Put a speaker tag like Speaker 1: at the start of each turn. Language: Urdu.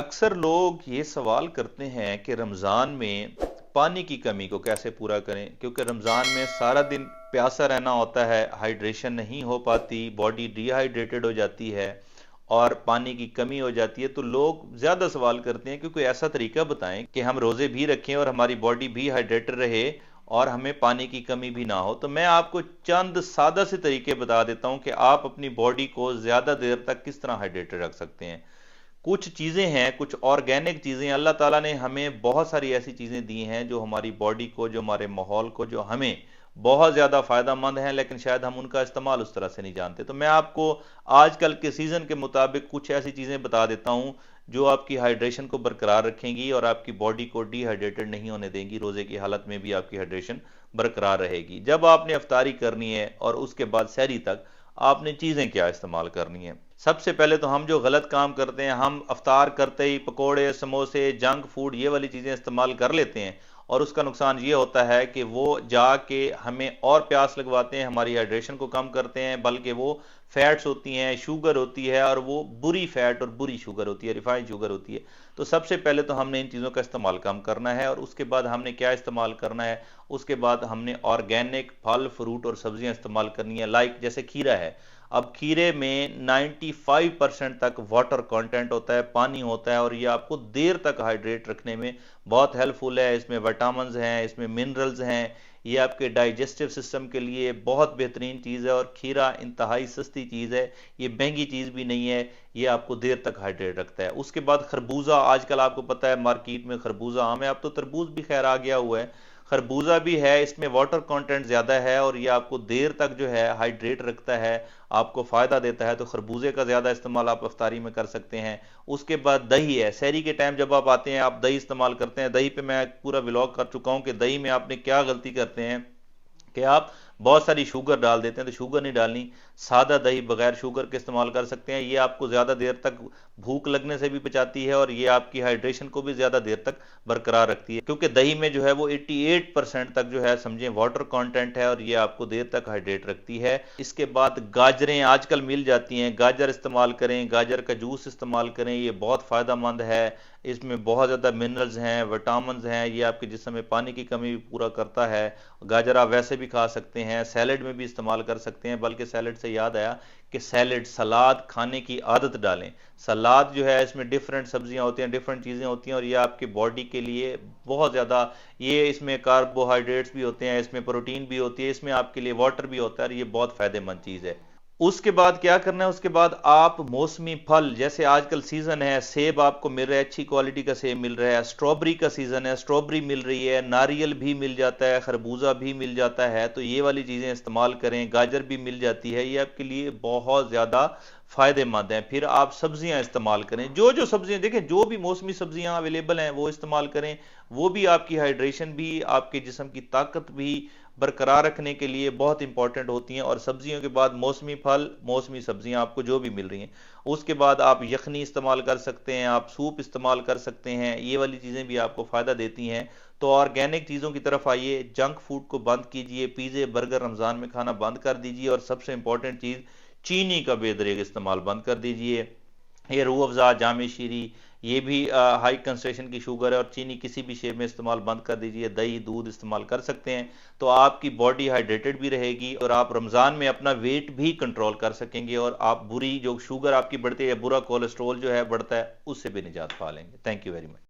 Speaker 1: اکثر لوگ یہ سوال کرتے ہیں کہ رمضان میں پانی کی کمی کو کیسے پورا کریں، کیونکہ رمضان میں سارا دن پیاسا رہنا ہوتا ہے، ہائیڈریشن نہیں ہو پاتی، باڈی ڈی ہائیڈریٹڈ ہو جاتی ہے اور پانی کی کمی ہو جاتی ہے۔ تو لوگ زیادہ سوال کرتے ہیں کہ کوئی ایسا طریقہ بتائیں کہ ہم روزے بھی رکھیں اور ہماری باڈی بھی ہائیڈریٹڈ رہے اور ہمیں پانی کی کمی بھی نہ ہو۔ تو میں آپ کو چند سادہ سے طریقے بتا دیتا ہوں کہ آپ اپنی باڈی کو زیادہ دیر تک کس طرح ہائیڈریٹڈ رکھ سکتے ہیں۔ کچھ چیزیں ہیں، کچھ آرگینک چیزیں، اللہ تعالیٰ نے ہمیں بہت ساری ایسی چیزیں دی ہیں جو ہماری باڈی کو، جو ہمارے ماحول کو، جو ہمیں بہت زیادہ فائدہ مند ہیں، لیکن شاید ہم ان کا استعمال اس طرح سے نہیں جانتے۔ تو میں آپ کو آج کل کے سیزن کے مطابق کچھ ایسی چیزیں بتا دیتا ہوں جو آپ کی ہائیڈریشن کو برقرار رکھیں گی اور آپ کی باڈی کو ڈی ہائیڈریٹڈ نہیں ہونے دیں گی، روزے کی حالت میں بھی آپ کی ہائیڈریشن برقرار رہے گی۔ جب آپ نے افطاری کرنی ہے اور اس کے بعد سحری تک آپ نے چیزیں کیا استعمال کرنی ہیں؟ سب سے پہلے تو ہم جو غلط کام کرتے ہیں، ہم افطار کرتے ہی پکوڑے، سموسے، جنک فوڈ یہ والی چیزیں استعمال کر لیتے ہیں، اور اس کا نقصان یہ ہوتا ہے کہ وہ جا کے ہمیں اور پیاس لگواتے ہیں، ہماری ہائیڈریشن کو کم کرتے ہیں، بلکہ وہ فیٹس ہوتی ہیں، شوگر ہوتی ہے، اور وہ بری فیٹ اور بری شوگر ہوتی ہے، ریفائنڈ شوگر ہوتی ہے۔ تو سب سے پہلے تو ہم نے ان چیزوں کا استعمال کم کرنا ہے، اور اس کے بعد ہم نے کیا استعمال کرنا ہے؟ اس کے بعد ہم نے آرگینک پھل، فروٹ اور سبزیاں استعمال کرنی ہیں، لائک جیسے کھیرا ہے۔ اب کھیرے میں 95% تک واٹر کانٹینٹ ہوتا ہے، پانی ہوتا ہے، اور یہ آپ کو دیر تک ہائیڈریٹ رکھنے میں بہت ہیلپ فل ہے۔ اس میں وٹامنز ہیں، اس میں منرلز ہیں، یہ آپ کے ڈائجسٹو سسٹم کے لیے بہت بہترین چیز ہے، اور کھیرا انتہائی سستی چیز ہے، یہ مہنگی چیز بھی نہیں ہے، یہ آپ کو دیر تک ہائیڈریٹ رکھتا ہے۔ اس کے بعد خربوزہ، آج کل آپ کو پتہ ہے مارکیٹ میں خربوزہ عام ہے، اب تو تربوز بھی خیر آ گیا ہوا ہے، خربوزہ بھی ہے، اس میں واٹر کانٹینٹ زیادہ ہے اور یہ آپ کو دیر تک جو ہے ہائیڈریٹ رکھتا ہے، آپ کو فائدہ دیتا ہے۔ تو خربوزے کا زیادہ استعمال آپ افطاری میں کر سکتے ہیں۔ اس کے بعد دہی ہے، سحری کے ٹائم جب آپ آتے ہیں آپ دہی استعمال کرتے ہیں۔ دہی پہ میں پورا ولاگ کر چکا ہوں کہ دہی میں آپ نے کیا غلطی کرتے ہیں کہ آپ بہت ساری شوگر ڈال دیتے ہیں، تو شوگر نہیں ڈالنی، سادہ دہی بغیر شوگر کے استعمال کر سکتے ہیں۔ یہ آپ کو زیادہ دیر تک بھوک لگنے سے بھی بچاتی ہے، اور یہ آپ کی ہائیڈریشن کو بھی زیادہ دیر تک برقرار رکھتی ہے، کیونکہ دہی میں جو ہے وہ 88% تک جو ہے سمجھیں واٹر کانٹینٹ ہے، اور یہ آپ کو دیر تک ہائیڈریٹ رکھتی ہے۔ اس کے بعد گاجریں آج کل مل جاتی ہیں، گاجر استعمال کریں، گاجر کا جوس استعمال کریں، یہ بہت فائدہ مند ہے، اس میں بہت زیادہ منرلز ہیں، وٹامنز ہیں، یہ آپ کے جسم میں پانی کی کمی بھی پورا کرتا ہے۔ گاجر آپ ویسے بھی کھا سکتے ہیں، سیلڈ میں بھی استعمال کر سکتے ہیں، بلکہ سیلڈ سے یاد آیا کہ سیلڈ، سلاد کھانے کی عادت ڈالیں۔ سلاد جو ہے اس میں ڈیفرنٹ سبزیاں ہوتی ہیں، ڈیفرنٹ چیزیں ہوتی ہیں، اور یہ آپ کی باڈی کے لیے بہت زیادہ، یہ اس میں کاربوہائیڈریٹس بھی ہوتے ہیں، اس میں پروٹین بھی ہوتی ہے، اس میں آپ کے لیے واٹر بھی ہوتا ہے، اور یہ بہت فائدہ مند چیز ہے۔ اس کے بعد کیا کرنا ہے؟ اس کے بعد آپ موسمی پھل، جیسے آج کل سیزن ہے، سیب آپ کو مل رہا ہے، اچھی کوالٹی کا سیب مل رہا ہے، اسٹرابری کا سیزن ہے، اسٹرابری مل رہی ہے، ناریل بھی مل جاتا ہے، خربوزہ بھی مل جاتا ہے، تو یہ والی چیزیں استعمال کریں، گاجر بھی مل جاتی ہے، یہ آپ کے لیے بہت زیادہ فائدہ مند ہیں۔ پھر آپ سبزیاں استعمال کریں، جو جو سبزیاں دیکھیں، جو بھی موسمی سبزیاں اویلیبل ہیں وہ استعمال کریں، وہ بھی آپ کی ہائیڈریشن بھی، آپ کے جسم کی طاقت بھی برقرار رکھنے کے لیے بہت امپورٹنٹ ہوتی ہیں۔ اور سبزیوں کے بعد موسمی پھل، موسمی سبزیاں آپ کو جو بھی مل رہی ہیں، اس کے بعد آپ یخنی استعمال کر سکتے ہیں، آپ سوپ استعمال کر سکتے ہیں، یہ والی چیزیں بھی آپ کو فائدہ دیتی ہیں۔ تو آرگینک چیزوں کی طرف آئیے، جنک فوڈ کو بند کیجئے، پیزے برگر رمضان میں کھانا بند کر دیجئے، اور سب سے امپورٹنٹ چیز چینی کا بے دریغ استعمال بند کر دیجئے۔ یہ روح افزا، جام شیری، یہ بھی ہائی کنسنٹریشن کی شوگر ہے، اور چینی کسی بھی شیپ میں استعمال بند کر دیجئے، دہی، دودھ استعمال کر سکتے ہیں، تو آپ کی باڈی ہائیڈریٹڈ بھی رہے گی، اور آپ رمضان میں اپنا ویٹ بھی کنٹرول کر سکیں گے، اور آپ بری جو شوگر آپ کی بڑھتی ہے یا برا کولیسٹرول جو ہے بڑھتا ہے، اس سے بھی نجات پا لیں گے۔ Thank you very much.